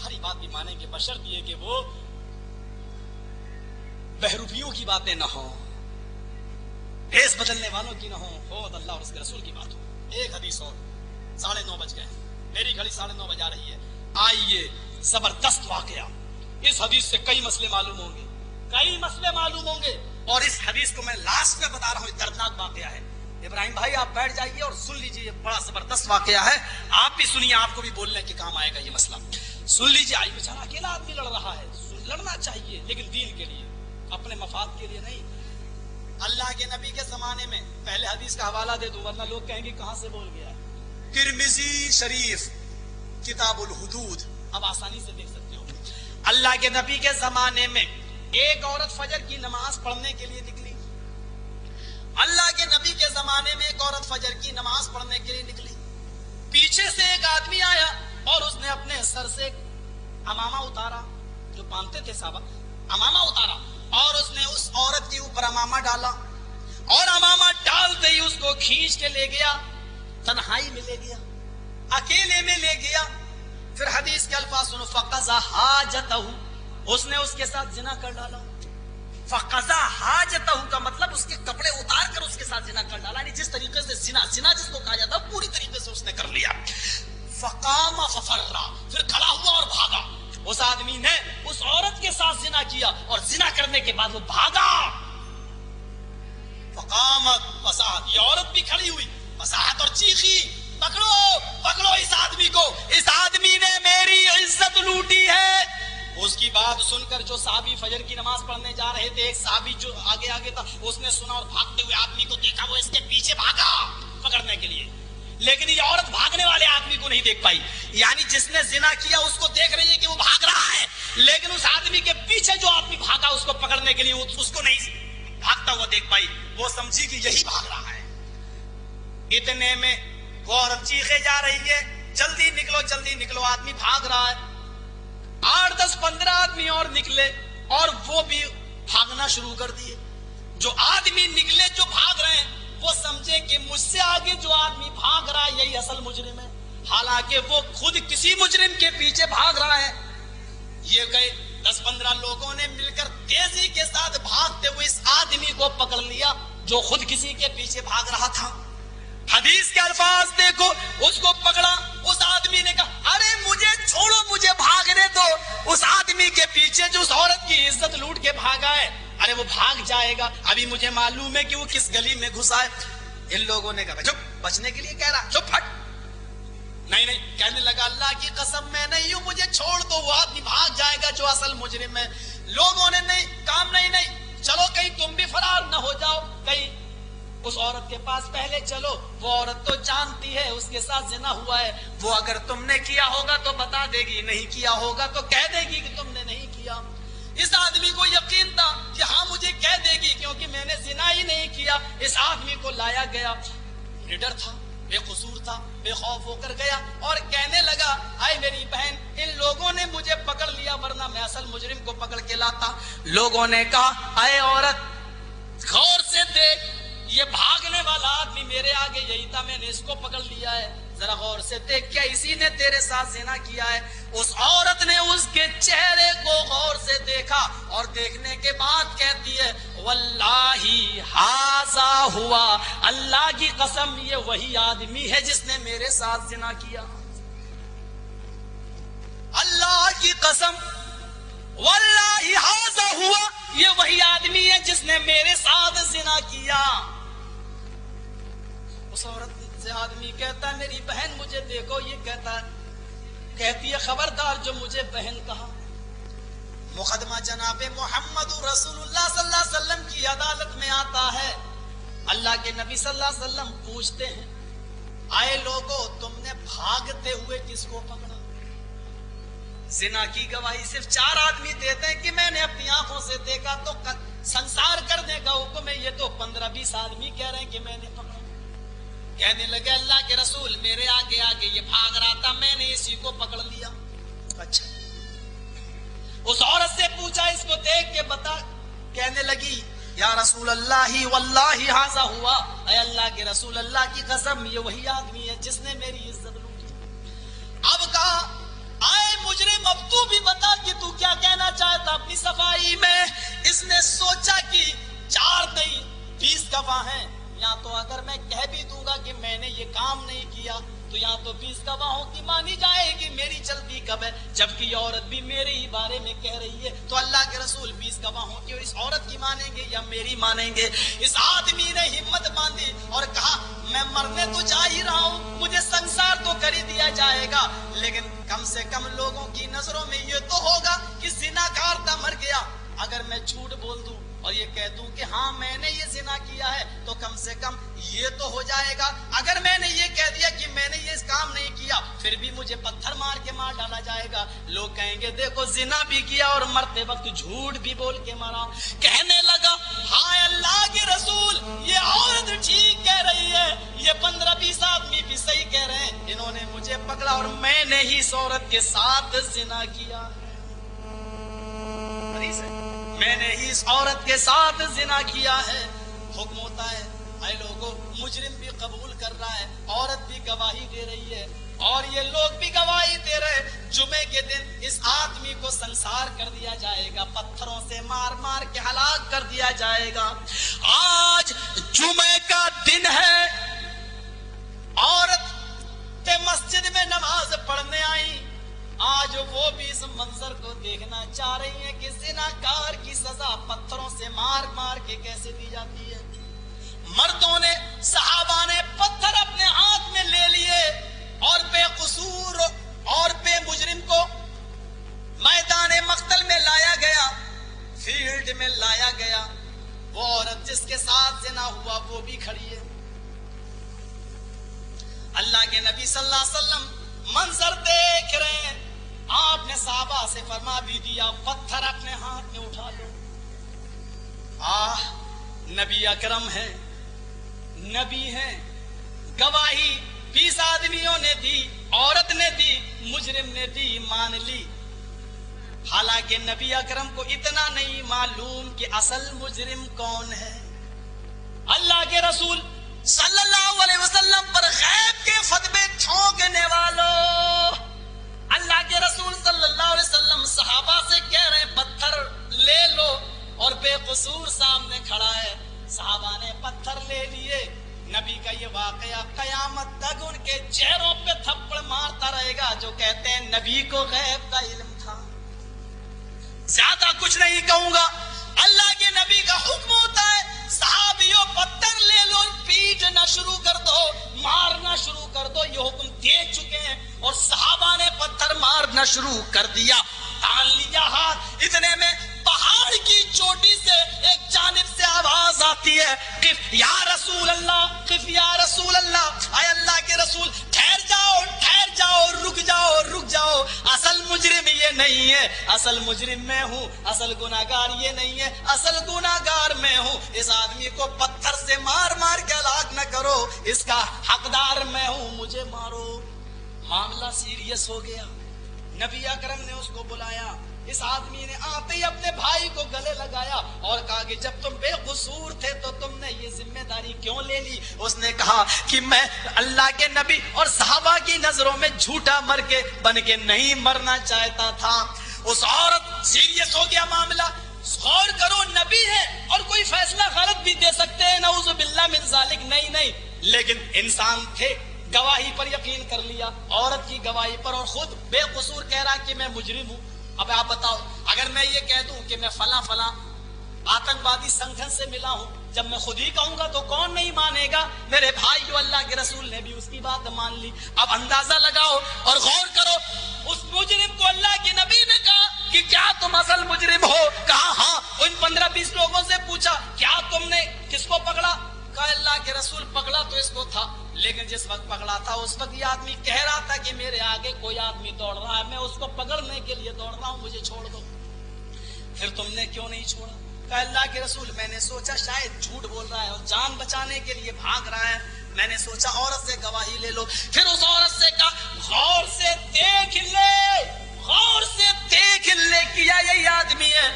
ساری بات بھی مانیں گے بشرط یہ کہ وہ بہروپیوں کی باتیں نہ ہوں، بھیس بدلنے والوں کی نہ ہوں، خود اللہ اور اس کے رسول کی بات ہو۔ ایک حدیث اور، 9:30 بج گئے، میری گھڑی 9:30 بجا رہی ہے۔ آئیے زبردست واقعہ، اس حدیث سے کئی مسئلے معلوم ہوں گے، کئی مسئلے معلوم ہوں گے، اور اس حدیث کو میں لاسٹ میں بتا رہا ہوں، دردناک واقعہ ہے۔ ابراہیم بھائی آپ بیٹھ جائیے اور سن لیجیے، یہ بڑا زبردست واقعہ ہے، آپ بھی سنیے، آپ کو بھی بولنے کے کام آئے گا یہ مسئلہ۔ سن لیجیے، آئی بیچارہ اکیلا آدمی لڑ رہا ہے، لڑنا چاہیے لیکن دین کے لیے، اپنے مفاد کے لیے نہیں۔ اللہ کے نبی کے زمانے میں، پہلے حدیث کا حوالہ دے دوں ورنہ لوگ کہیں گے کہاں سے بول گیا ہے، ترمذی شریف کتاب الحدود، اب آسانی سے دیکھ سکتے ہو۔ اللہ کے نبی کے زمانے میں ایک عورت فجر کی نماز پڑھنے کے لیے نکلی، اللہ کے نبی کے زمانے میں ایک عورت فجر کی نماز پڑھنے کے لیے نکلی، پیچھے سے ایک آدمی آیا اور اس نے اپنے سر سے امامہ اتارا، جو باندھتے تھے صحابہ، امامہ اتارا، اور اس نے اس عورت کے اوپر امامہ ڈالا، اور امامہ ڈالتے ہی اس کو کھینچ کے لے گیا، تنہائی میں لے گیا، اکیلے میں لے گیا۔ پھر حدیث کے الفاظ سنو، فقضى حاجته، اس نے اس کے ساتھ زنا کر ڈالا۔ فقضى حاجته کا مطلب اس کے کپڑے اتار کر اس کے ساتھ زنا کر ڈالا، یعنی جس طریقے سے زنا جس کو کہا جاتا ہے پوری طریقے سے اس نے کر لیا۔ فقام ففر، پھر کھڑا ہوا اور بھاگا۔ اس آدمی نے اس عورت کے ساتھ زنا کیا اور زنا کرنے کے بعد وہ بھاگا۔ فقامت، فساد، یہ عورت بھی کھڑی ہوئی، فساد اور چیخی، پکڑو پکڑو اس آدمی کو، اس آدمی نے میری عزت لوٹی ہے۔ اس کی بات سن کر جو صحابی فجر کی نماز پڑھنے جا رہے تھے، ایک صحابی جو آگے آگے تھا، اس نے سنا اور بھاگتے ہوئے آدمی کو دیکھا، وہ اس کے پیچھے بھاگا پکڑنے کے لیے، لیکن یہ عورت بھاگنے والے آدمی کو نہیں دیکھ پائی، یعنی جس نے زنا کیا اس کو دیکھ رہی ہے کہ وہ بھاگ رہا ہے، لیکن اس آدمی کے پیچھے جو آدمی بھاگا اس کو پکڑنے کے لیے، اس کو نہیں بھاگتا ہوا دیکھ پائی، وہ سمجھی کہ یہی بھاگ رہا ہے۔ اتنے میں وہ عورت چیخے جا رہی ہے، جلدی نکلو جلدی نکلو، آدمی بھاگ رہا ہے۔ 8 10 15 آدمی اور نکلے اور وہ بھی بھاگنا شروع کر دیے۔ جو آدمی نکلے جو بھاگ رہے ہیں وہ سمجھے کہ مجھ سے آگے جو آدمی بھاگ رہا ہے یہی اصل مجرم ہے، حالانکہ وہ خود کسی مجرم کے پیچھے بھاگ رہا ہے۔ یہ گئے 10 15 لوگوں نے مل کر تیزی کے ساتھ بھاگتے ہوئے اس آدمی کو پکڑ لیا جو خود کسی کے پیچھے بھاگ رہا تھا۔ حدیث کے الفاظ دیکھو، اس کو پکڑا، اس آدمی نے کہا ارے مجھے چھوڑو، مجھے بھاگنے دو۔ اس آدمی کے پیچھے جو اس عورت کی عزت لوٹ کے بھاگا ہے، ارے وہ بھاگ جائے گا، ابھی مجھے معلوم ہے کہ وہ کس گلی میں گھسا ہے۔ ان لوگوں نے کہا چپ، بچنے کے لیے کہہ رہا، چپ ہٹ۔ نہیں کہنے لگا اللہ کی قسم میں نہیں ہوں، مجھے چھوڑ دو، وہ آدمی بھاگ جائے گا جو اصل مجرم ہے۔ لوگوں نے نہیں کام، نہیں چلو کہیں تم بھی فرار نہ ہو جاؤ، کہیں اس عورت کے پاس پہلے چلو، وہ عورت تو جانتی ہے اس کے ساتھ زنا ہوا ہے، وہ اگر تم نے کیا ہوگا تو بتا دے گی، نہیں کیا ہوگا تو کہہ دے گی کہ تم نے نہیں کیا۔ اس آدمی کو یقین تھا کہ ہاں مجھے کہہ دے گی کیونکہ میں نے زنا ہی نہیں کیا۔ اس آدمی کو لایا گیا، نڈر تھا، بے قصور تھا، بے خوف ہو کر گیا اور کہنے لگا اے میری بہن، ان لوگوں نے مجھے پکڑ لیا ورنہ میں اصل مجرم کو پکڑ کے لاتا۔ لوگوں نے کہا اے عورت غور سے دیکھ، یہ بھاگنے والا آدمی میرے آگے یہی تھا، میں نے اس کو پکڑ لیا ہے، ذرا غور سے دیکھ، کیا اسی نے تیرے ساتھ زنا کیا ہے؟ اس عورت نے اس کے چہرے کو غور سے دیکھا اور دیکھنے کے بعد کہتی ہے واللہ ہذا ہوا، اللہ کی قسم یہ وہی آدمی ہے جس نے میرے ساتھ زنا کیا، اللہ کی قسم واللہ ہذا ہوا، یہ وہی آدمی ہے جس نے میرے ساتھ زنا کیا۔ اس عورت سے آدمی کہتا ہے میری بہن مجھے دیکھو، یہ کہتی ہے خبردار جو مجھے بہن کہا۔ مقدمہ جناب محمد رسول اللہ صلی اللہ علیہ وسلم کی عدالت میں آتا ہے۔ اللہ کے نبی صلی اللہ علیہ وسلم پوچھتے ہیں آئے لوگو تم نے بھاگتے ہوئے کس کو پکڑا؟ زنا کی گواہی صرف 4 آدمی دیتے ہیں کہ میں نے اپنی آنکھوں سے دیکھا، تو سنسار کرنے کا حکم ہے، یہ تو 15 20 آدمی کہہ رہے ہیں کہ میں نے پکڑا۔ کہنے لگے اللہ کے رسول میرے آگے آگے یہ بھاگ رہا تھا، میں نے اسی کو پکڑ لیا۔ اچھا، اس عورت سے پوچھا اس کو دیکھ کے بتا، کہنے لگی یا رسول اللہ واللہ ہذا ہوا، اے اللہ کے رسول اللہ کی قسم یہ وہی آدمی ہے جس نے میری عزت لوٹی۔ اب کہا آئے مجرم اب تو صفائی میں اس نے سوچا کہ 4 نہیں 20 گواہ ہیں، یا تو اگر میں کہہ بھی دوں گا کہ میں نے یہ کام نہیں کیا تو یا تو 20 گواہوں کی مانی جائے گی، میری چلتی کب ہے، جبکہ یہ عورت بھی میرے ہی بارے میں کہہ رہی ہے، تو اللہ کے رسول 20 گواہوں کی اس عورت کی مانیں گے یا میری مانیں گے؟ اس آدمی نے ہمت باندھی اور کہا میں مرنے تو جا ہی رہا ہوں، مجھے سنسار تو کر ہی دیا جائے گا، لیکن کم سے کم لوگوں کی نظروں میں یہ تو ہوگا کہ زناکار تھا مر گیا۔ اگر میں جھوٹ بول دوں اور یہ کہہ دوں کہ ہاں میں نے یہ زنا کیا ہے تو کم سے کم یہ تو ہو جائے گا، اگر میں نے یہ کہہ دیا کہ میں نے یہ کام نہیں کیا پھر بھی مجھے پتھر مار کے مار ڈالا جائے گا، لوگ کہیں گے دیکھو زنا بھی کیا اور مرتے وقت جھوٹ بھی بول کے مرا۔ کہنے لگا ہائے اللہ کے رسول، یہ عورت ٹھیک کہہ رہی ہے، یہ 15-20 آدمی بھی صحیح کہہ رہے ہیں، انہوں نے مجھے پکڑا اور میں نے ہی اس عورت کے ساتھ زنا کیا ہے، میں نے ہی اس عورت کے ساتھ زنا کیا ہے۔ حکم ہوتا ہے اے لوگوں، مجرم بھی قبول کر رہا ہے، عورت بھی گواہی دے رہی ہے اور یہ لوگ بھی گواہی دے رہے، جمعے کے دن اس آدمی کو سنسار کر دیا جائے گا، پتھروں سے مار مار کے ہلاک کر دیا جائے گا۔ آج جمعے کا دن ہے، عورت مسجد میں نماز پڑھنے آئی، آج وہ بھی اس منظر کو دیکھنا چاہ رہی ہیں کہ زناکار کی سزا پتھروں سے مار مار کے کیسے دی جاتی ہے۔ مردوں نے، صحابہ نے پتھر اپنے ہاتھ میں لے لیے اور بے قصور اور بے مجرم کو میدان مقتل میں لایا گیا، فیلڈ میں لایا گیا۔ وہ عورت جس کے ساتھ زنا ہوا وہ بھی کھڑی ہے۔ اللہ کے نبی صلی اللہ علیہ وسلم منظر دیکھ رہے ہیں، آپ نے صحابہ سے فرما بھی دیا پتھر اپنے ہاتھ میں اٹھا لو۔ نبی اکرم ہے، نبی ہیں، گواہی 20 آدمیوں نے دی، عورت نے دی، مجرم نے دی، مان لی۔ حالانکہ نبی اکرم کو اتنا نہیں معلوم کہ اصل مجرم کون ہے۔ اللہ کے رسول صلی اللہ علیہ وسلم پر غیب کے فتوے ٹھونکنے والوں، اللہ کے رسول صلی اللہ علیہ وسلم صحابہ سے کہہ رہے ہیں پتھر لے لو، اور بے قصور سامنے کھڑا ہے، صحابہ نے پتھر لے لیے۔ نبی کا یہ واقعہ قیامت تک ان کے چہروں پہ تھپڑ مارتا رہے گا جو کہتے ہیں نبی کو غیب کا علم تھا۔ زیادہ کچھ نہیں کہوں گا، اللہ کے نبی کا حکم ہوتا ہے صحابیوں پتھر لے لو، پیٹنا شروع کر دو، مارنا شروع کر دو، یہ حکم دے چکے ہیں، اور صحابہ نے پتھر مارنا شروع کر دیا، تان لیا ہاتھ۔ اتنے میں پہاڑ کی چوٹی سے ایک جانب سے آواز آتی ہے، قف یا رسول اللہ، قف یا رسول اللہ، اے اللہ کے رسول ٹھہر جاؤ، ٹھہر جاؤ، رک جاؤ، رک جاؤ، اصل مجرم یہ نہیں ہے، اصل مجرم میں ہوں، اصل گناہگار یہ نہیں ہے، اصل گناہگار میں ہوں، اس آدمی کو پتھر سے مار مار کے ہلاک نہ کرو، اس کا حقدار میں ہوں، مجھے مارو۔ معاملہ سیریس ہو گیا، نبی اکرم نے اس کو بلایا، اس آدمی نے آتے ہی اپنے بھائی کو گلے لگایا اور کہا کہ جب تم بے قصور تھے تو تم نے یہ ذمہ داری کیوں لے لی؟ اس نے کہا کہ میں اللہ کے نبی اور صحابہ کی نظروں میں جھوٹا مر کے بن کے نہیں مرنا چاہتا تھا۔ اس عورت سیریس ہو گیا معاملہ، غور کرو نبی ہے اور کوئی فیصلہ غلط بھی دے سکتے ہیں، نعوذ باللہ من ذالک، نہیں، لیکن انسان تھے، گواہی پر یقین کر لیا، عورت کی گواہی پر، اور خود بے قصور کہہ رہا کہ میں مجرم ہوں۔ اب آپ بتاؤ، اگر میں یہ کہہ دوں کہ میں فلاں آتنکوادی سنگھن سے ملا ہوں، جب میں خود ہی کہوں گا تو کون نہیں مانے گا؟ میرے بھائی جو اللہ کے رسول نے بھی اس کی بات مان لی۔ اب اندازہ لگاؤ اور غور کرو، اس مجرم کو اللہ کے نبی نے کہا کہ کیا تم اصل مجرم ہو؟ کہا ہاں۔ ان 15-20 لوگوں سے پوچھا کیا تم نے کس کو پکڑا؟ کہا اللہ کے رسول پکڑا تو اس کو تھا، لیکن جس وقت پکڑا تھا اس وقت یہ آدمی کہہ رہا تھا کہ میرے آگے کوئی آدمی دوڑ رہا ہے، میں اس کو پکڑنے کے لیے دوڑ رہا ہوں، مجھے چھوڑ دو۔ پھر تم نے کیوں نہیں چھوڑا؟ کہا اللہ کے رسول میں نے سوچا شاید جھوٹ بول رہا ہے اور جان بچانے کے لیے بھاگ رہا ہے، میں نے سوچا عورت سے گواہی لے لو۔ پھر اس عورت سے کہا غور سے دیکھ لے، غور سے دیکھ لے، کیا یہی آدمی ہے؟